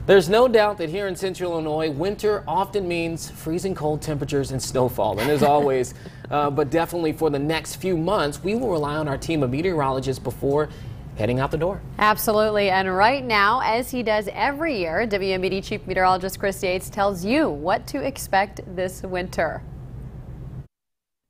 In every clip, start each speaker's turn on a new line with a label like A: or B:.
A: There's no doubt that here in central Illinois, winter often means freezing cold temperatures and snowfall. And as always, but definitely for the next few months, we will rely on our team of meteorologists before heading out the door.
B: Absolutely. And right now, as he does every year, WMBD Chief Meteorologist Chris Yates tells you what to expect this winter.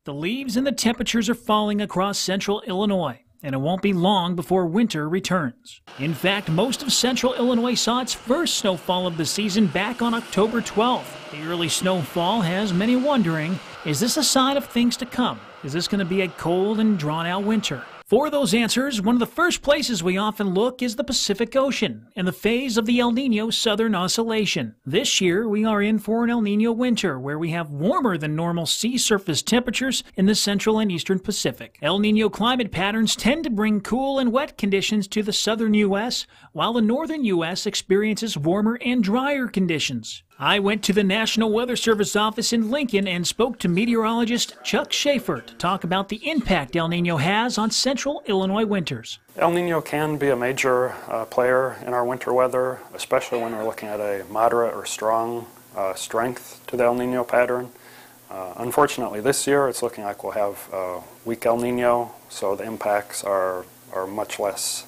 C: The leaves and the temperatures are falling across central Illinois, and it won't be long before winter returns. In fact, most of central Illinois saw its first snowfall of the season back on October 12th. The early snowfall has many wondering, is this a sign of things to come? Is this going to be a cold and drawn-out winter? For those answers, one of the first places we often look is the Pacific Ocean and the phase of the El Niño Southern Oscillation. This year, we are in for an El Niño winter where we have warmer than normal sea surface temperatures in the central and eastern Pacific. El Niño climate patterns tend to bring cool and wet conditions to the southern U.S., while the northern U.S. experiences warmer and drier conditions. I went to the National Weather Service office in Lincoln and spoke to meteorologist Chuck Schaefer to talk about the impact El Niño has on central Illinois winters.
D: El Niño can be a major player in our winter weather, especially when we're looking at a moderate or strong strength to the El Niño pattern. Unfortunately, this year it's looking like we'll have a weak El Niño, so the impacts are much less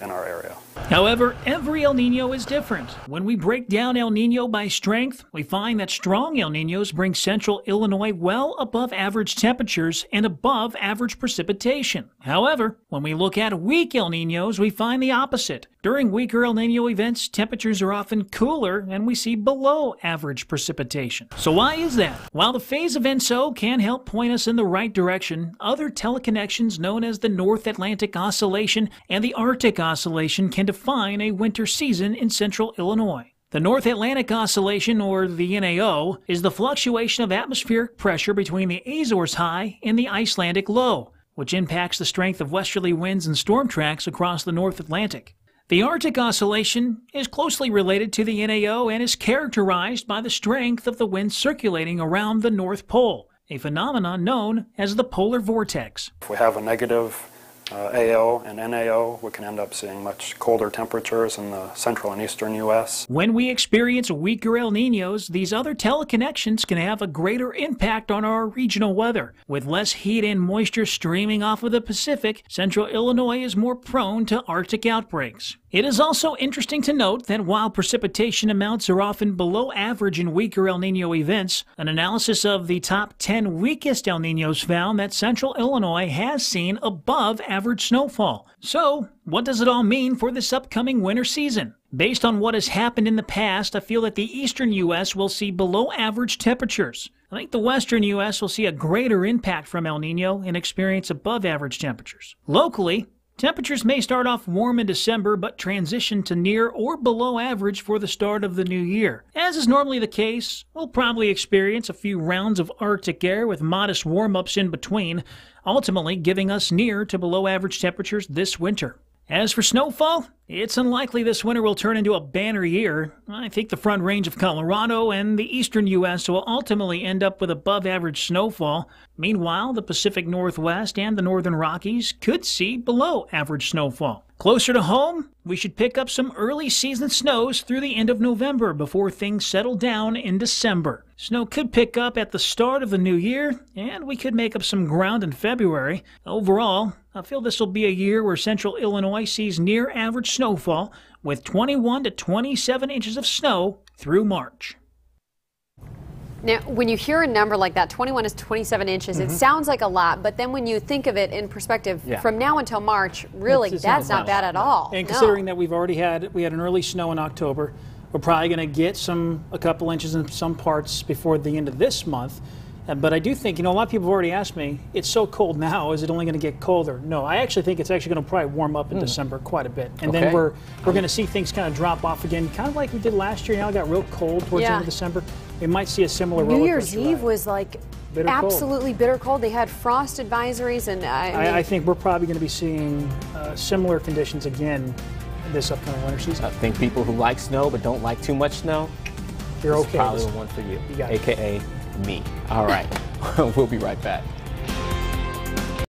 D: in our area.
C: However, every El Niño is different. When we break down El Niño by strength, we find that strong El Niños bring central Illinois well above average temperatures and above average precipitation. However, when we look at weak El Niños, we find the opposite. During weaker El Niño events, temperatures are often cooler and we see below average precipitation. So why is that? While the phase of ENSO can help point us in the right direction, other teleconnections known as the North Atlantic Oscillation and the Arctic Oscillation can define a winter season in central Illinois. The North Atlantic Oscillation, or the NAO, is the fluctuation of atmospheric pressure between the Azores high and the Icelandic low, which impacts the strength of westerly winds and storm tracks across the North Atlantic. The Arctic Oscillation is closely related to the NAO and is characterized by the strength of the winds circulating around the North Pole, a phenomenon known as the polar vortex.
D: If we have a negative AO and NAO, we can end up seeing much colder temperatures in the central and eastern U.S.
C: When we experience weaker El Niños, these other teleconnections can have a greater impact on our regional weather. With less heat and moisture streaming off of the Pacific, central Illinois is more prone to Arctic outbreaks. It is also interesting to note that while precipitation amounts are often below average in weaker El Niño events, an analysis of the top 10 weakest El Niños found that central Illinois has seen above average snowfall. So, what does it all mean for this upcoming winter season? Based on what has happened in the past, I feel that the eastern U.S. will see below average temperatures. I think the western U.S. will see a greater impact from El Niño and experience above average temperatures. Locally, temperatures may start off warm in December but transition to near or below average for the start of the new year. As is normally the case, we'll probably experience a few rounds of Arctic air with modest warm-ups in between, ultimately giving us near to below average temperatures this winter. As for snowfall, it's unlikely this winter will turn into a banner year. I think the Front Range of Colorado and the eastern U.S. will ultimately end up with above average snowfall. Meanwhile, the Pacific Northwest and the Northern Rockies could see below average snowfall. Closer to home, we should pick up some early season snows through the end of November before things settle down in December. Snow could pick up at the start of the new year, and we could make up some ground in February. Overall, I feel this will be a year where central Illinois sees near average snowfall with 21 to 27 inches of snow through March.
B: Now, when you hear a number like that, 21 to 27 inches, it sounds like a lot, but then when you think of it in perspective, from now until March, really, that's not bad at all.
E: And considering that we had an early snow in October, we're probably going to get a couple inches in some parts before the end of this month. But I do think, a lot of people have already asked me, it's so cold now, is it only going to get colder? No, I actually think it's actually going to probably warm up in December quite a bit. And then we're going to see things kind of drop off again, kind of like we did last year. It got real cold towards the end of December. We might see a similar roller coaster
B: New Year's Eve was like absolutely bitter cold. They had frost advisories, and
E: I think we're probably going to be seeing similar conditions again this upcoming winter season.
A: I think people who like snow but don't like too much snow,
E: you're okay.
A: Probably the one for you,
E: got
A: AKA me. All right, we'll be right back.